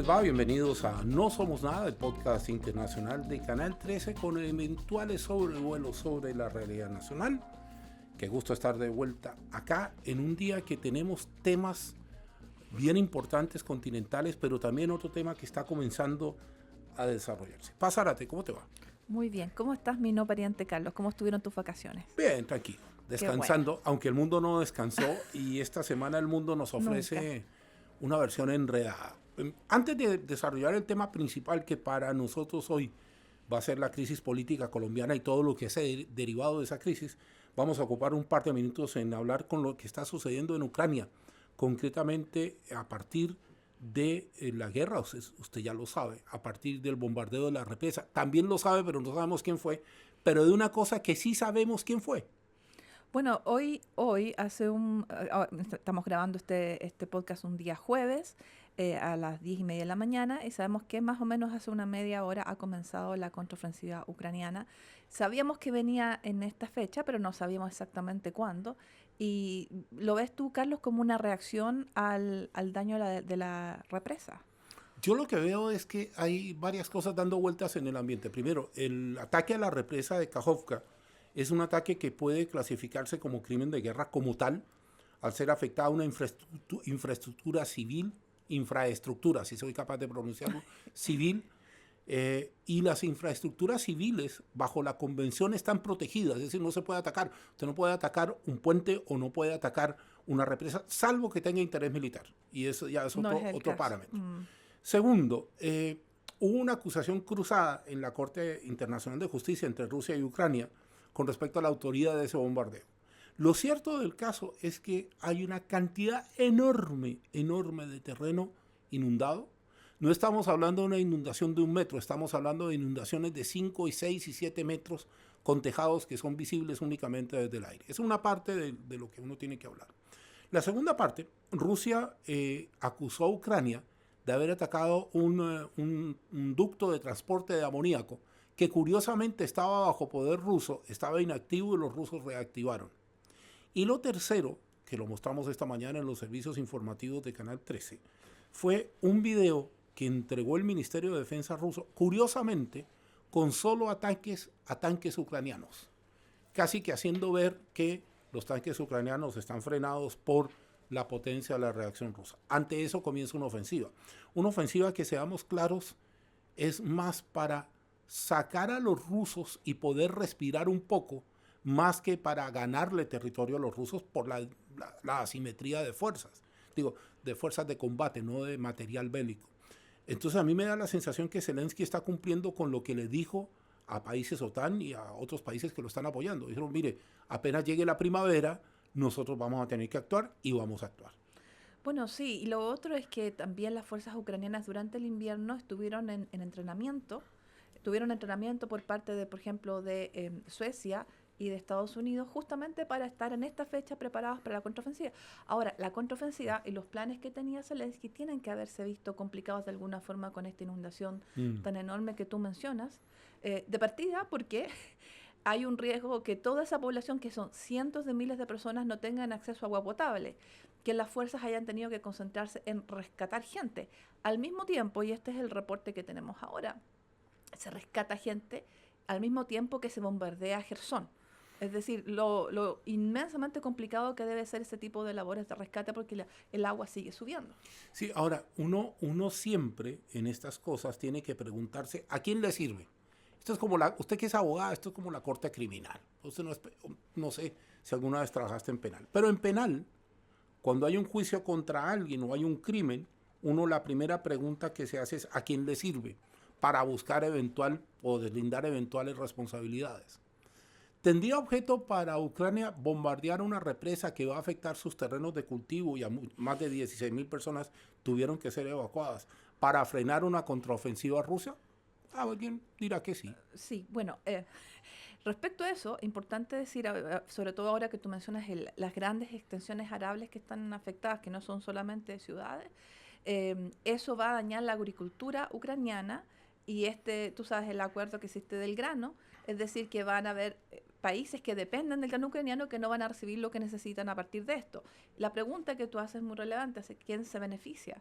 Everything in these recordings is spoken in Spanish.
les va? Bienvenidos a No Somos Nada, el podcast internacional de Canal 13 con eventuales sobrevuelos sobre la realidad nacional. Qué gusto estar de vuelta acá en un día que tenemos temas bien importantes continentales, pero también otro tema que está comenzando a desarrollarse. Zárate, ¿cómo te va? Muy bien. ¿Cómo estás, mi no pariente Carlos? ¿Cómo estuvieron tus vacaciones? Bien, tranquilo, descansando, bueno. Aunque el mundo no descansó y esta semana el mundo nos ofrece una versión enredada. Antes de desarrollar el tema principal que para nosotros hoy va a ser la crisis política colombiana y todo lo que se ha derivado de esa crisis, vamos a ocupar un par de minutos en hablar con lo que está sucediendo en Ucrania, concretamente a partir de la guerra, usted ya lo sabe, a partir del bombardeo de la represa. También lo sabe, pero no sabemos quién fue, pero de una cosa que sí sabemos quién fue. Bueno, hoy estamos grabando este podcast un día jueves a las 10:30 de la mañana y sabemos que más o menos hace una media hora ha comenzado la contraofensiva ucraniana. Sabíamos que venía en esta fecha, pero no sabíamos exactamente cuándo. ¿Y lo ves tú, Carlos, como una reacción al daño de la represa? Yo lo que veo es que hay varias cosas dando vueltas en el ambiente. Primero, el ataque a la represa de Kajovka es un ataque que puede clasificarse como crimen de guerra como tal, al ser afectada una infraestructura civil, si soy capaz de pronunciarlo, civil, y las infraestructuras civiles bajo la convención están protegidas, es decir, no se puede atacar. Usted no puede atacar un puente o no puede atacar una represa, salvo que tenga interés militar, y eso ya es otro parámetro. Segundo, hubo una acusación cruzada en la Corte Internacional de Justicia entre Rusia y Ucrania con respecto a la autoría de ese bombardeo. Lo cierto del caso es que hay una cantidad enorme de terreno inundado. No estamos hablando de una inundación de 1 metro, estamos hablando de inundaciones de 5, 6 y 7 metros con tejados que son visibles únicamente desde el aire. Es una parte de lo que uno tiene que hablar. La segunda parte, Rusia acusó a Ucrania de haber atacado un ducto de transporte de amoníaco que curiosamente estaba bajo poder ruso, estaba inactivo y los rusos reactivaron. Y lo tercero, que lo mostramos esta mañana en los servicios informativos de Canal 13, fue un video que entregó el Ministerio de Defensa ruso, curiosamente, con solo a tanques ucranianos, casi que haciendo ver que los tanques ucranianos están frenados por la potencia de la reacción rusa. Ante eso comienza una ofensiva que, seamos claros, es más para sacar a los rusos y poder respirar un poco, más que para ganarle territorio a los rusos por la asimetría de fuerzas, de fuerzas de combate, no de material bélico. Entonces a mí me da la sensación que Zelensky está cumpliendo con lo que le dijo a países OTAN y a otros países que lo están apoyando. Dijeron, mire, apenas llegue la primavera, nosotros vamos a tener que actuar y vamos a actuar. Bueno, sí, y lo otro es que también las fuerzas ucranianas durante el invierno estuvieron en entrenamiento. Tuvieron entrenamiento por parte de, por ejemplo, de Suecia y de Estados Unidos, justamente para estar en esta fecha preparados para la contraofensiva. Ahora, la contraofensiva y los planes que tenía Zelensky tienen que haberse visto complicados de alguna forma con esta inundación tan enorme que tú mencionas. De partida, porque hay un riesgo que toda esa población, que son cientos de miles de personas, no tengan acceso a agua potable, que las fuerzas hayan tenido que concentrarse en rescatar gente. Al mismo tiempo, y este es el reporte que tenemos ahora, se rescata gente al mismo tiempo que se bombardea Jersón. Es decir, lo inmensamente complicado que debe ser ese tipo de labores de rescate porque el agua sigue subiendo. Sí, ahora, uno siempre en estas cosas tiene que preguntarse, ¿a quién le sirve? Esto es como usted que es abogada, esto es como la corte criminal. Usted no sé si alguna vez trabajaste en penal, pero en penal, cuando hay un juicio contra alguien o hay un crimen, la primera pregunta que se hace es ¿a quién le sirve? Para buscar o deslindar eventuales responsabilidades. ¿Tendría objeto para Ucrania bombardear una represa que va a afectar sus terrenos de cultivo y a más de 16,000 personas tuvieron que ser evacuadas para frenar una contraofensiva rusa? Alguien dirá que sí. Sí, bueno, respecto a eso, importante decir, sobre todo ahora que tú mencionas las grandes extensiones arables que están afectadas, que no son solamente ciudades, eso va a dañar la agricultura ucraniana y tú sabes, el acuerdo que existe del grano, es decir, que van a haber países que dependen del grano ucraniano que no van a recibir lo que necesitan a partir de esto. La pregunta que tú haces es muy relevante, ¿quién se beneficia?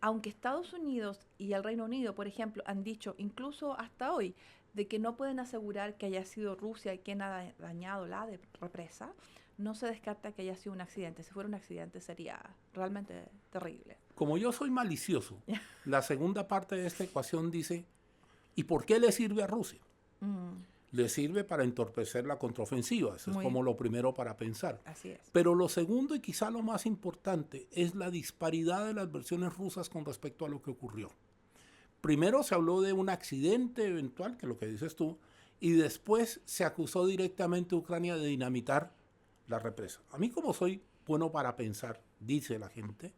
aunque Estados Unidos y el Reino Unido, por ejemplo, han dicho, incluso hasta hoy, de que no pueden asegurar que haya sido Rusia quien ha dañado la represa, no se descarta que haya sido un accidente. Si fuera un accidente sería realmente terrible. Como yo soy malicioso, la segunda parte de esta ecuación dice, ¿y por qué le sirve a Rusia? Le sirve para entorpecer la contraofensiva. Eso es como lo primero para pensar. Así es. Pero lo segundo y quizá lo más importante es la disparidad de las versiones rusas con respecto a lo que ocurrió. Primero se habló de un accidente eventual, que es lo que dices tú, y después se acusó directamente a Ucrania de dinamitar la represa. A mí, como soy bueno para pensar, dice la gente,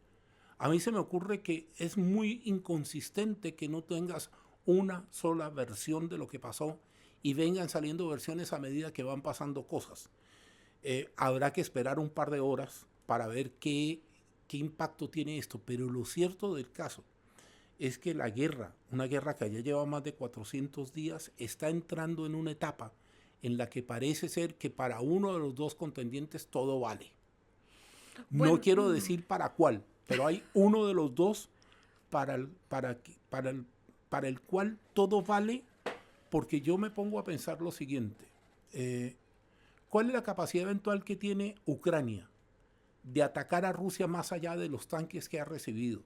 a mí se me ocurre que es muy inconsistente que no tengas una sola versión de lo que pasó y vengan saliendo versiones a medida que van pasando cosas. Habrá que esperar un par de horas para ver qué impacto tiene esto, pero lo cierto del caso es que la guerra, una guerra que ya lleva más de 400 días, está entrando en una etapa en la que parece ser que para uno de los dos contendientes todo vale. Bueno, no quiero decir para cuál, pero hay uno de los dos para el cual todo vale, porque yo me pongo a pensar lo siguiente. ¿Cuál es la capacidad eventual que tiene Ucrania de atacar a Rusia más allá de los tanques que ha recibido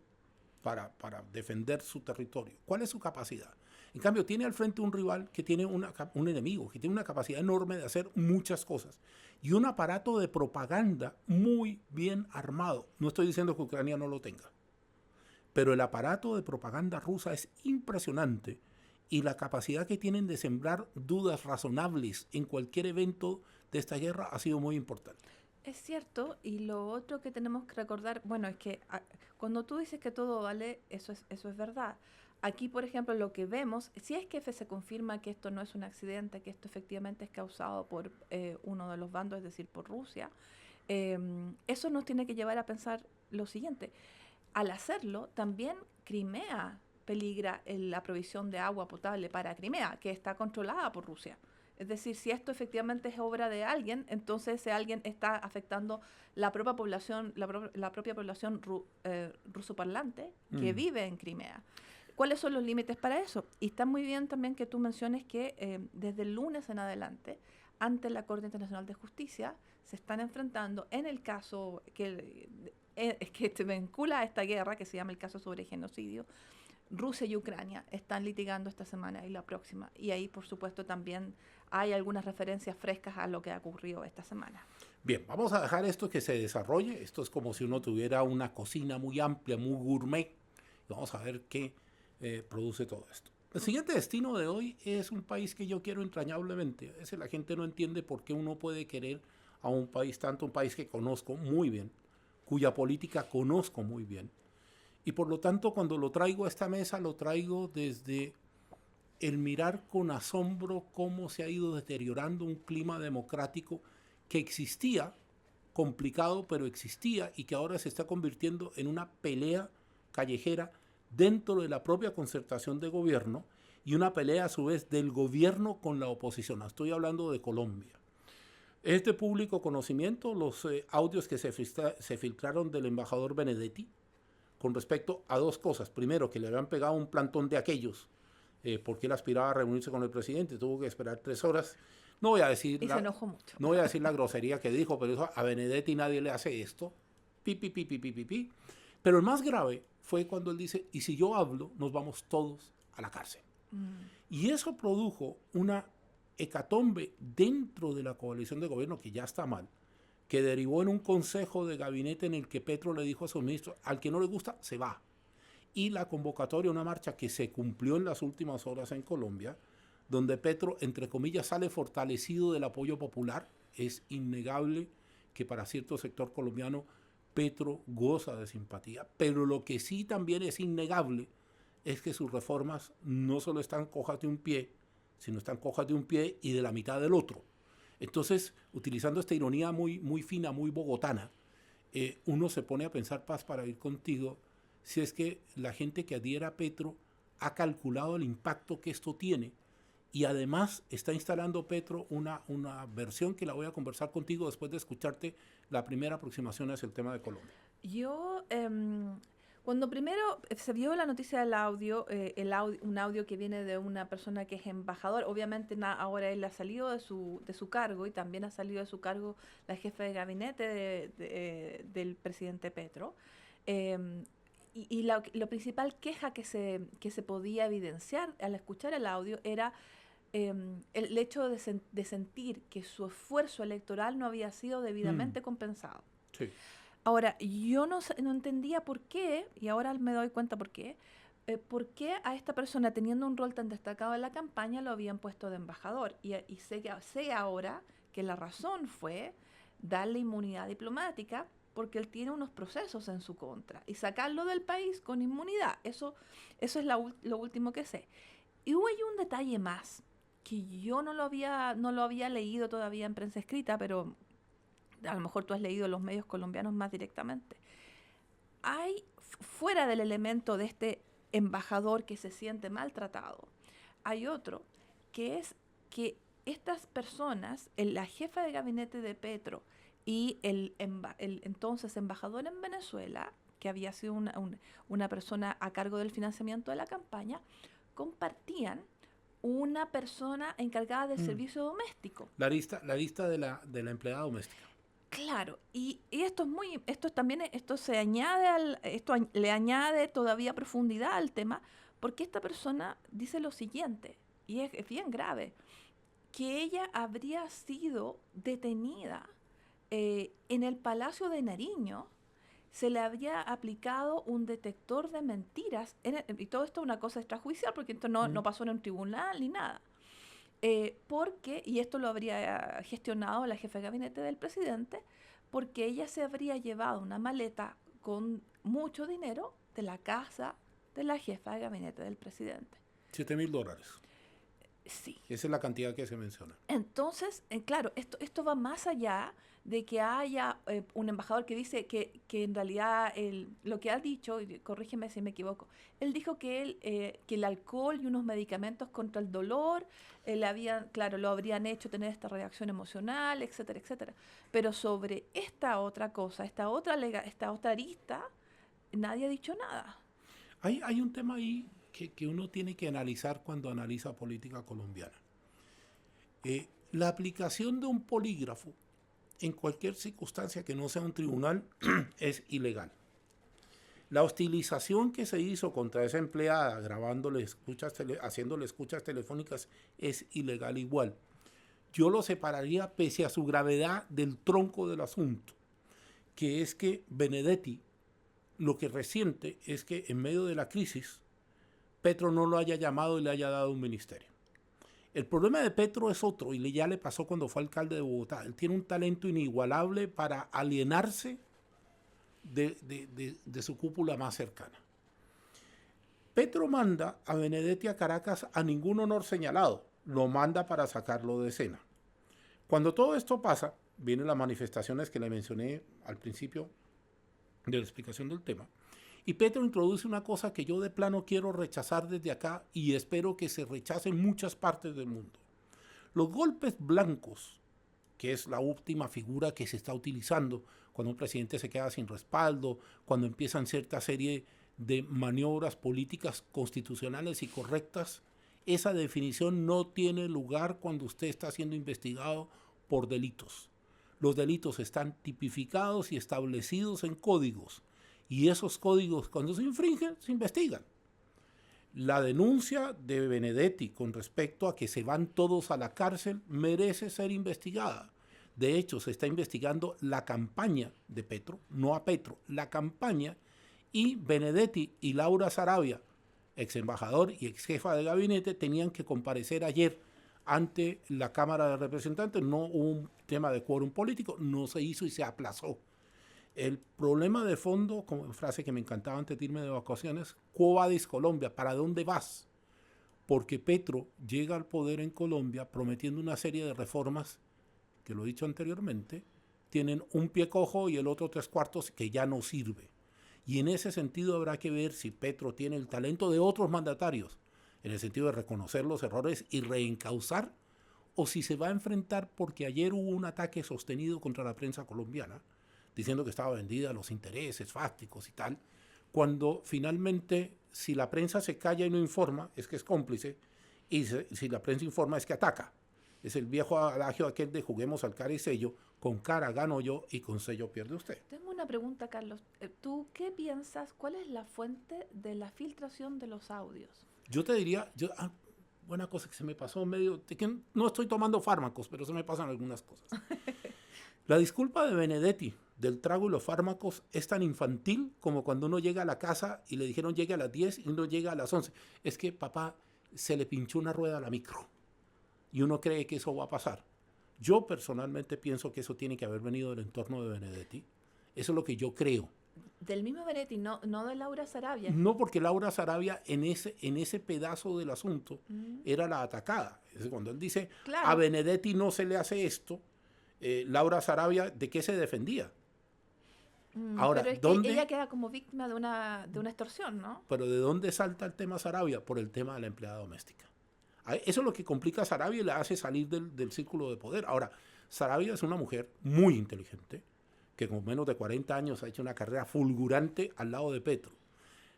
para defender su territorio? ¿Cuál es su capacidad? En cambio, tiene al frente un rival que tiene un enemigo, que tiene una capacidad enorme de hacer muchas cosas y un aparato de propaganda muy bien armado. No estoy diciendo que Ucrania no lo tenga, pero el aparato de propaganda rusa es impresionante y la capacidad que tienen de sembrar dudas razonables en cualquier evento de esta guerra ha sido muy importante. Es cierto, y lo otro que tenemos que recordar, bueno, es que cuando tú dices que todo vale, eso es verdad. Aquí, por ejemplo, lo que vemos, si es que se confirma que esto no es un accidente, que esto efectivamente es causado por uno de los bandos, es decir, por Rusia, eso nos tiene que llevar a pensar lo siguiente. Al hacerlo, también Crimea peligra la provisión de agua potable para Crimea, que está controlada por Rusia. Es decir, si esto efectivamente es obra de alguien, entonces ese alguien está afectando la propia población, la propia población rusoparlante que vive en Crimea. ¿Cuáles son los límites para eso? Y está muy bien también que tú menciones que desde el lunes en adelante, ante la Corte Internacional de Justicia, se están enfrentando en el caso que se vincula a esta guerra, que se llama el caso sobre genocidio. Rusia y Ucrania están litigando esta semana y la próxima. Y ahí, por supuesto, también hay algunas referencias frescas a lo que ha ocurrido esta semana. Bien, vamos a dejar esto que se desarrolle. Esto es como si uno tuviera una cocina muy amplia, muy gourmet. Vamos a ver qué produce todo esto. El siguiente destino de hoy es un país que yo quiero entrañablemente. A veces la gente no entiende por qué uno puede querer a un país, tanto un país que conozco muy bien, cuya política conozco muy bien. Y por lo tanto, cuando lo traigo a esta mesa, lo traigo desde el mirar con asombro cómo se ha ido deteriorando un clima democrático que existía, complicado, pero existía, y que ahora se está convirtiendo en una pelea callejera dentro de la propia concertación de gobierno y una pelea a su vez del gobierno con la oposición. Estoy hablando de Colombia. Es de público conocimiento los audios que se filtraron del embajador Benedetti con respecto a dos cosas. Primero, que le habían pegado un plantón de aquellos, porque él aspiraba a reunirse con el presidente, tuvo que esperar 3 horas. No voy a decir, se enojó mucho. No voy a decir la grosería que dijo, pero eso, a Benedetti nadie le hace esto. Pi. Pero el más grave fue cuando él dice, y si yo hablo, nos vamos todos a la cárcel. Y eso produjo una hecatombe dentro de la coalición de gobierno, que ya está mal, que derivó en un consejo de gabinete en el que Petro le dijo a sus ministros, al que no le gusta, se va. Y la convocatoria, una marcha que se cumplió en las últimas horas en Colombia, donde Petro, entre comillas, sale fortalecido del apoyo popular. Es innegable que para cierto sector colombiano Petro goza de simpatía, pero lo que sí también es innegable es que sus reformas no solo están cojas de un pie, sino están cojas de un pie y de la mitad del otro. Entonces, utilizando esta ironía muy, muy fina, muy bogotana, uno se pone a pensar, Paz, para ir contigo, si es que la gente que adhiera a Petro ha calculado el impacto que esto tiene y además está instalando Petro una versión que la voy a conversar contigo después de escucharte la primera aproximación hacia el tema de Colombia. Yo, Cuando primero se vio la noticia del audio, un audio que viene de una persona que es embajador, obviamente ahora él ha salido de su cargo y también ha salido de su cargo la jefa de gabinete del presidente Petro. em, y la principal queja que se podía evidenciar al escuchar el audio era el hecho de sentir que su esfuerzo electoral no había sido debidamente compensado. Sí. Ahora, yo no entendía por qué, y ahora me doy cuenta por qué a esta persona, teniendo un rol tan destacado en la campaña, lo habían puesto de embajador. Y sé ahora que la razón fue darle inmunidad diplomática porque él tiene unos procesos en su contra y sacarlo del país con inmunidad. Eso es lo último que sé. Y hubo ahí un detalle más que yo no lo había leído todavía en prensa escrita, pero a lo mejor tú has leído los medios colombianos más directamente. Hay, fuera del elemento de este embajador que se siente maltratado, hay otro, que es que estas personas, la jefa de gabinete de Petro y el entonces embajador en Venezuela, que había sido una persona a cargo del financiamiento de la campaña, compartían una persona encargada del servicio doméstico. La lista de la empleada doméstica. Claro, y esto es esto le añade todavía profundidad al tema, porque esta persona dice lo siguiente, y es bien grave, que ella habría sido detenida en el Palacio de Nariño, se le había aplicado un detector de mentiras, y todo esto es una cosa extrajudicial, porque esto no pasó en un tribunal ni nada. Y esto lo habría gestionado la jefa de gabinete del presidente, porque ella se habría llevado una maleta con mucho dinero de la casa de la jefa de gabinete del presidente. $7,000. Sí. Esa es la cantidad que se menciona. Entonces, claro, esto va más allá de que haya un embajador que dice que en realidad lo que ha dicho, y corrígeme si me equivoco, él dijo que el alcohol y unos medicamentos contra el dolor lo habrían hecho tener esta reacción emocional, etcétera, etcétera. Pero sobre esta otra cosa, esta otra arista, nadie ha dicho nada. Hay un tema ahí que uno tiene que analizar cuando analiza política colombiana. La aplicación de un polígrafo en cualquier circunstancia que no sea un tribunal es ilegal. La hostilización que se hizo contra esa empleada haciéndole escuchas telefónicas es ilegal igual. Yo lo separaría pese a su gravedad del tronco del asunto, que es que Benedetti lo que resiente es que en medio de la crisis Petro no lo haya llamado y le haya dado un ministerio. El problema de Petro es otro, y ya le pasó cuando fue alcalde de Bogotá. Él tiene un talento inigualable para alienarse de su cúpula más cercana. Petro manda a Benedetti a Caracas a ningún honor señalado, lo manda para sacarlo de escena. Cuando todo esto pasa, vienen las manifestaciones que le mencioné al principio de la explicación del tema, y Petro introduce una cosa que yo de plano quiero rechazar desde acá y espero que se rechace en muchas partes del mundo. Los golpes blancos, que es la última figura que se está utilizando cuando un presidente se queda sin respaldo, cuando empiezan cierta serie de maniobras políticas constitucionales y correctas, esa definición no tiene lugar cuando usted está siendo investigado por delitos. Los delitos están tipificados y establecidos en códigos, y esos códigos, cuando se infringen, se investigan. La denuncia de Benedetti con respecto a que se van todos a la cárcel merece ser investigada. De hecho, se está investigando la campaña de Petro, no a Petro, la campaña, y Benedetti y Laura Sarabia, ex embajador y ex jefa de gabinete, tenían que comparecer ayer ante la Cámara de Representantes. No hubo un tema de quórum político, no se hizo y se aplazó. El problema de fondo, como frase que me encantaba antes de irme de vacaciones, ¿Quo vadis Colombia? ¿Para dónde vas? Porque Petro llega al poder en Colombia prometiendo una serie de reformas que, lo he dicho anteriormente, tienen un pie cojo y el otro 3/4 que ya no sirve. Y en ese sentido habrá que ver si Petro tiene el talento de otros mandatarios, en el sentido de reconocer los errores y reencauzar, o si se va a enfrentar, porque ayer hubo un ataque sostenido contra la prensa colombiana, diciendo que estaba vendida a los intereses fácticos y tal, cuando finalmente, si la prensa se calla y no informa, es que es cómplice, y si la prensa informa, es que ataca. Es el viejo adagio aquel de juguemos al cara y sello, con cara gano yo y con sello pierde usted. Tengo una pregunta, Carlos. ¿Tú qué piensas? ¿Cuál es la fuente de la filtración de los audios? Yo te diría, buena cosa que se me pasó medio, que no estoy tomando fármacos, pero se me pasan algunas cosas. La disculpa de Benedetti del trago y los fármacos es tan infantil como cuando uno llega a la casa y le dijeron llegue a las 10 y uno llega a las 11. Es que papá se le pinchó una rueda a la micro y uno cree que eso va a pasar. Yo personalmente pienso que eso tiene que haber venido del entorno de Benedetti. Eso es lo que yo creo. Del mismo Benedetti, no de Laura Sarabia. No, porque Laura Sarabia en ese pedazo del asunto era la atacada. Es decir, cuando él dice Claro. a Benedetti no se le hace esto, Laura Sarabia, ¿de qué se defendía? Ahora, pero es ¿dónde? que ella queda como víctima de una extorsión, ¿no? Pero ¿de dónde salta el tema Sarabia? Por el tema de la empleada doméstica. Eso es lo que complica a Sarabia y la hace salir del círculo de poder. Ahora, Sarabia es una mujer muy inteligente, que con menos de 40 años ha hecho una carrera fulgurante al lado de Petro.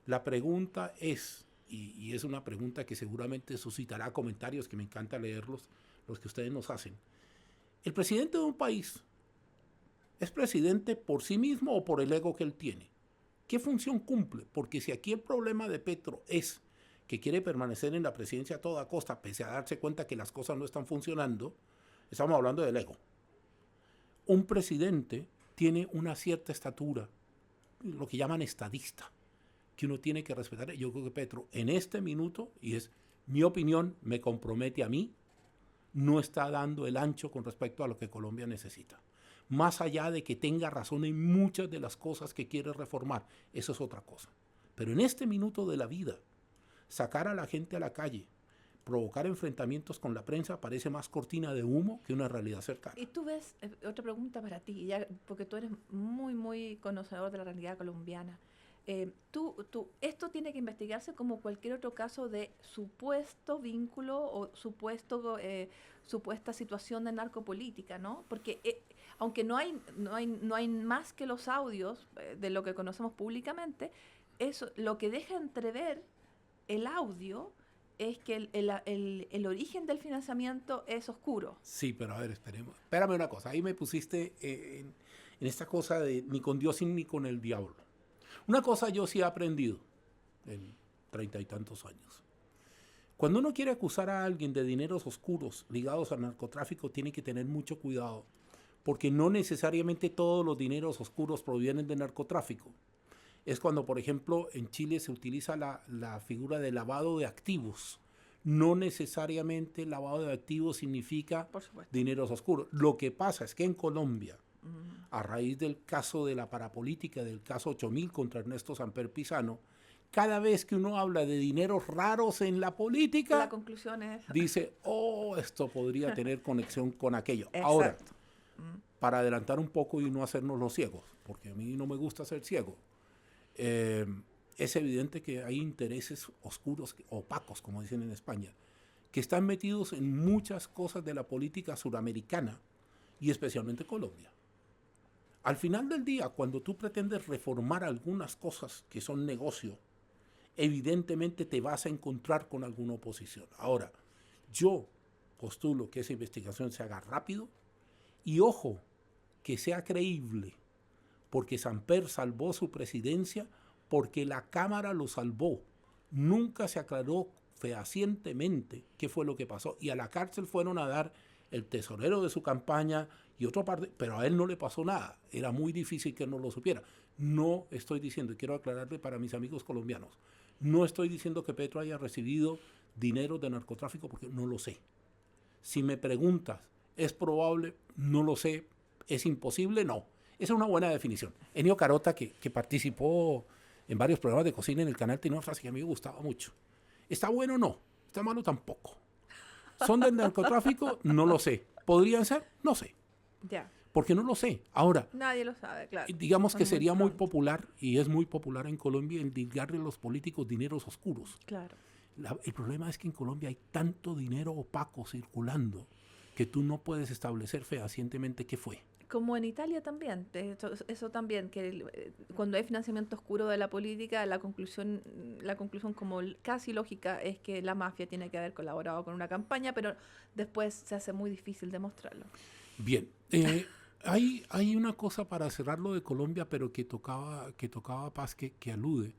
La pregunta es, y es una pregunta que seguramente suscitará comentarios, que me encanta leerlos, los que ustedes nos hacen. ¿El presidente de un país es presidente por sí mismo o por el ego que él tiene? ¿Qué función cumple? Porque si aquí el problema de Petro es que quiere permanecer en la presidencia a toda costa, pese a darse cuenta que las cosas no están funcionando, estamos hablando del ego. Un presidente tiene una cierta estatura, lo que llaman estadista, que uno tiene que respetar. Yo creo que Petro, en este minuto, y es mi opinión, me compromete a mí, no está dando el ancho con respecto a lo que Colombia necesita. Más allá de que tenga razón en muchas de las cosas que quiere reformar, eso es otra cosa. Pero en este minuto de la vida, sacar a la gente a la calle, provocar enfrentamientos con la prensa parece más cortina de humo que una realidad cercana. Y tú ves, otra pregunta para ti, ya, porque tú eres muy, muy conocedor de la realidad colombiana. Esto tiene que investigarse como cualquier otro caso de supuesto vínculo o supuesta situación de narcopolítica, ¿no? Porque aunque no hay más que los audios de lo que conocemos públicamente, eso lo que deja entrever el audio es que el origen del financiamiento es oscuro. Sí, pero a ver, espérame una cosa. Ahí me pusiste en esta cosa de ni con Dios ni con el diablo. Una cosa yo sí he aprendido en 30 y tantos años. Cuando uno quiere acusar a alguien de dineros oscuros ligados al narcotráfico, tiene que tener mucho cuidado, porque no necesariamente todos los dineros oscuros provienen de narcotráfico. Es cuando, por ejemplo, en Chile se utiliza la figura de lavado de activos. No necesariamente lavado de activos significa dineros oscuros. Lo que pasa es que en Colombia, a raíz del caso de la parapolítica, del caso 8000 contra Ernesto Samper Pizano, cada vez que uno habla de dineros raros en la política, la conclusión es... dice, esto podría tener conexión con aquello. Exacto. Ahora, para adelantar un poco y no hacernos los ciegos, porque a mí no me gusta ser ciego, es evidente que hay intereses oscuros, opacos, como dicen en España, que están metidos en muchas cosas de la política suramericana y especialmente Colombia. Al final del día, cuando tú pretendes reformar algunas cosas que son negocio, evidentemente te vas a encontrar con alguna oposición. Ahora, yo postulo que esa investigación se haga rápido y, ojo, que sea creíble, porque Samper salvó su presidencia porque la Cámara lo salvó. Nunca se aclaró fehacientemente qué fue lo que pasó. Y a la cárcel fueron a dar el tesorero de su campaña y otra parte, pero a él no le pasó nada. Era muy difícil que él no lo supiera. No estoy diciendo, y quiero aclararle para mis amigos colombianos, no estoy diciendo que Petro haya recibido dinero de narcotráfico porque no lo sé. Si me preguntas, ¿es probable? No lo sé. ¿Es imposible? No. Esa es una buena definición. Ennio Carota, que participó en varios programas de cocina en el canal, tiene una frase que a mí me gustaba mucho. ¿Está bueno o no? ¿Está malo tampoco? ¿Son del narcotráfico? No lo sé. ¿Podrían ser? No sé. Ya. Porque no lo sé. Ahora, nadie lo sabe, claro. Digamos que sería muy popular, y es muy popular en Colombia, endilgarle a los políticos dineros oscuros. Claro. El problema es que en Colombia hay tanto dinero opaco circulando que tú no puedes establecer fehacientemente qué fue. Como en Italia también, eso también, que cuando hay financiamiento oscuro de la política, la conclusión como casi lógica es que la mafia tiene que haber colaborado con una campaña, pero después se hace muy difícil demostrarlo. Bien, hay una cosa para cerrar lo de Colombia, pero que tocaba Paz, que alude,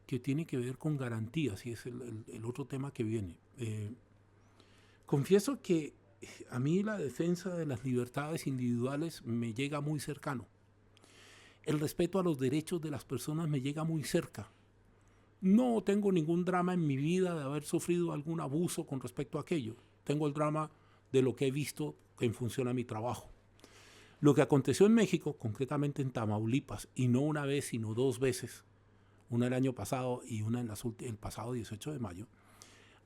que tiene que ver con garantías, y es el otro tema que viene. Confieso que a mí la defensa de las libertades individuales me llega muy cercano. El respeto a los derechos de las personas me llega muy cerca. No tengo ningún drama en mi vida de haber sufrido algún abuso con respecto a aquello. Tengo el drama de lo que he visto en función a mi trabajo. Lo que aconteció en México, concretamente en Tamaulipas, y no una vez, sino 2 veces, una el año pasado y una el pasado 18 de mayo,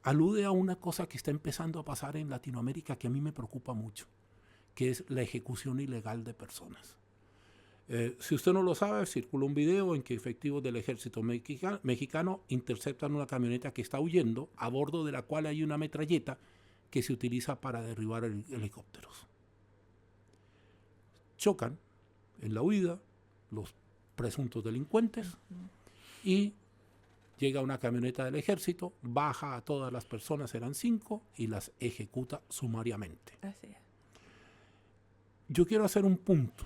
alude a una cosa que está empezando a pasar en Latinoamérica que a mí me preocupa mucho, que es la ejecución ilegal de personas. Si usted no lo sabe, circula un video en que efectivos del ejército mexicano interceptan una camioneta que está huyendo, a bordo de la cual hay una metralleta que se utiliza para derribar helicópteros. Chocan en la huida los presuntos delincuentes y llega una camioneta del ejército, baja a todas las personas, eran 5, y las ejecuta sumariamente. Así es. Yo quiero hacer un punto.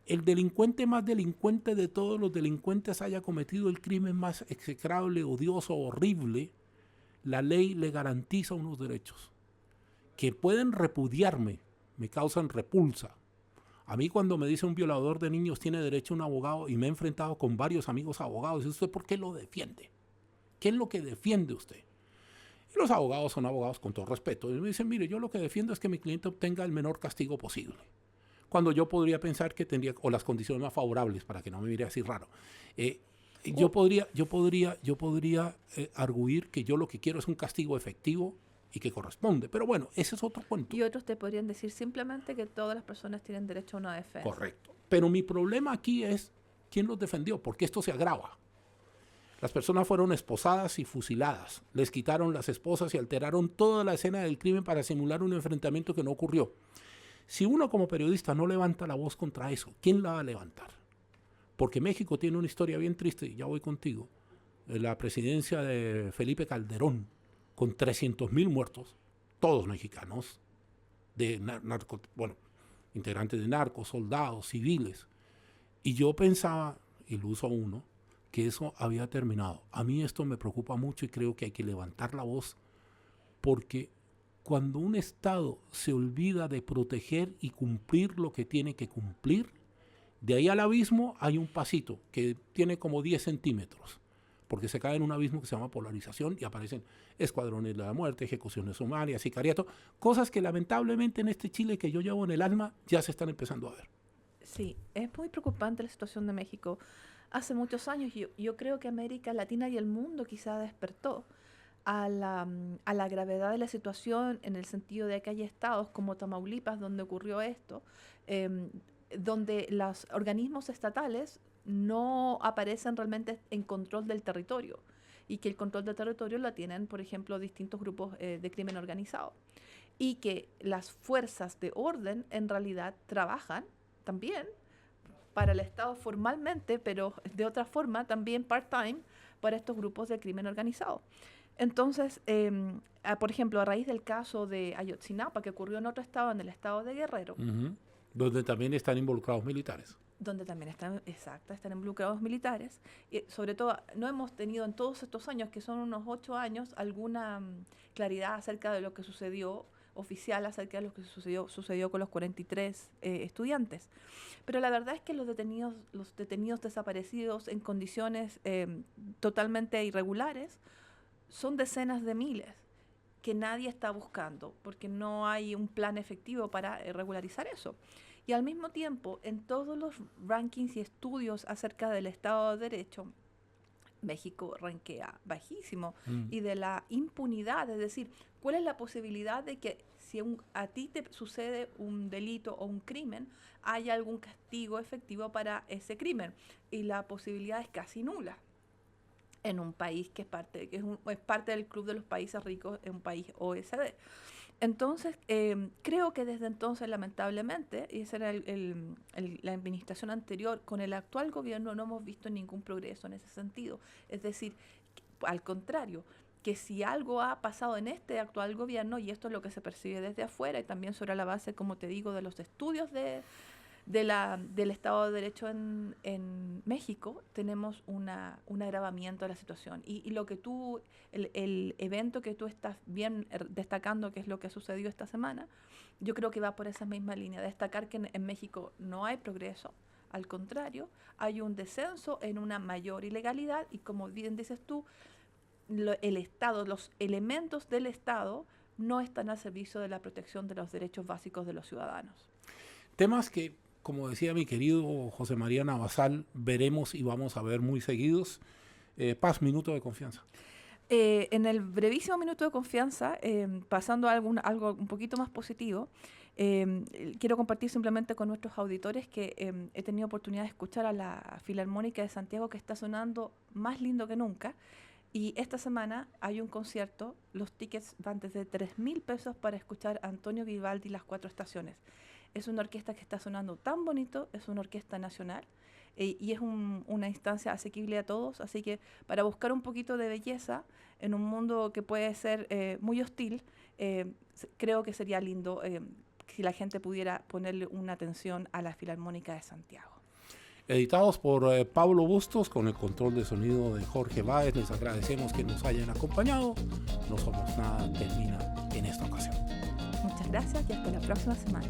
El delincuente más delincuente de todos los delincuentes haya cometido el crimen más execrable, odioso, horrible, la ley le garantiza unos derechos que pueden repudiarme, me causan repulsa. A mí cuando me dice un violador de niños tiene derecho a un abogado, y me he enfrentado con varios amigos abogados, ¿y usted por qué lo defiende? ¿Qué es lo que defiende usted? Y los abogados son abogados con todo respeto. Y me dicen, mire, yo lo que defiendo es que mi cliente obtenga el menor castigo posible. Cuando yo podría pensar que tendría, o las condiciones más favorables, para que no me mire así raro. Yo podría arguir que yo lo que quiero es un castigo efectivo y que corresponde. Pero bueno, ese es otro cuento. Y otros te podrían decir simplemente que todas las personas tienen derecho a una defensa. Correcto. Pero mi problema aquí es quién los defendió, porque esto se agrava. Las personas fueron esposadas y fusiladas. Les quitaron las esposas y alteraron toda la escena del crimen para simular un enfrentamiento que no ocurrió. Si uno como periodista no levanta la voz contra eso, ¿quién la va a levantar? Porque México tiene una historia bien triste, y ya voy contigo. La presidencia de Felipe Calderón, con 300,000 muertos, todos mexicanos, integrantes de narcos, soldados, civiles. Y yo pensaba, iluso a uno, que eso había terminado. A mí esto me preocupa mucho y creo que hay que levantar la voz, porque cuando un Estado se olvida de proteger y cumplir lo que tiene que cumplir, de ahí al abismo hay un pasito que tiene como 10 centímetros, porque se cae en un abismo que se llama polarización y aparecen escuadrones de la muerte, ejecuciones sumarias, sicariato, cosas que lamentablemente en este Chile que yo llevo en el alma ya se están empezando a ver. Sí, es muy preocupante la situación de México. Hace muchos años yo creo que América Latina y el mundo quizá despertó a la gravedad de la situación, en el sentido de que hay estados como Tamaulipas donde ocurrió esto, donde los organismos estatales no aparecen realmente en control del territorio, y que el control del territorio lo tienen, por ejemplo, distintos grupos de crimen organizado, y que las fuerzas de orden en realidad trabajan también para el Estado formalmente, pero de otra forma también part-time para estos grupos de crimen organizado. Entonces, por ejemplo, a raíz del caso de Ayotzinapa, que ocurrió en otro estado, en el estado de Guerrero, donde también están involucrados militares. Donde también están involucrados militares. Y sobre todo, no hemos tenido en todos estos años, que son unos 8 años, alguna claridad acerca de lo que sucedió, oficial acerca de lo que sucedió con los 43 estudiantes. Pero la verdad es que los detenidos desaparecidos en condiciones totalmente irregulares son decenas de miles que nadie está buscando, porque no hay un plan efectivo para regularizar eso. Y al mismo tiempo, en todos los rankings y estudios acerca del Estado de Derecho, México rankea bajísimo. Y de la impunidad, es decir, ¿cuál es la posibilidad de que si a ti te sucede un delito o un crimen, haya algún castigo efectivo para ese crimen? Y la posibilidad es casi nula en un país que es parte del club de los países ricos, en un país OECD. Entonces, creo que desde entonces, lamentablemente, y esa era la administración anterior, con el actual gobierno no hemos visto ningún progreso en ese sentido. Es decir, al contrario, que si algo ha pasado en este actual gobierno, y esto es lo que se percibe desde afuera, y también sobre la base, como te digo, de los estudios del Estado de Derecho en México, tenemos un agravamiento de la situación. Y lo que el evento que tú estás bien destacando, que es lo que sucedió esta semana, yo creo que va por esa misma línea, destacar que en México no hay progreso, al contrario, hay un descenso en una mayor ilegalidad, y como bien dices tú, el Estado, los elementos del Estado no están al servicio de la protección de los derechos básicos de los ciudadanos. Temas que, como decía mi querido José María Navasal, veremos y vamos a ver muy seguidos. Paz, minuto de confianza. En el brevísimo minuto de confianza, pasando a algo un poquito más positivo, quiero compartir simplemente con nuestros auditores que he tenido oportunidad de escuchar a la Filarmónica de Santiago, que está sonando más lindo que nunca. Y esta semana hay un concierto, los tickets van desde 3,000 pesos para escuchar a Antonio Vivaldi y las 4 estaciones. Es una orquesta que está sonando tan bonito, es una orquesta nacional y es una instancia asequible a todos, así que para buscar un poquito de belleza en un mundo que puede ser muy hostil, creo que sería lindo si la gente pudiera ponerle una atención a la Filarmónica de Santiago. Editados por Pablo Bustos, con el control de sonido de Jorge Báez. Les agradecemos que nos hayan acompañado. No Somos Nada termina en esta ocasión. Muchas gracias y hasta la próxima semana.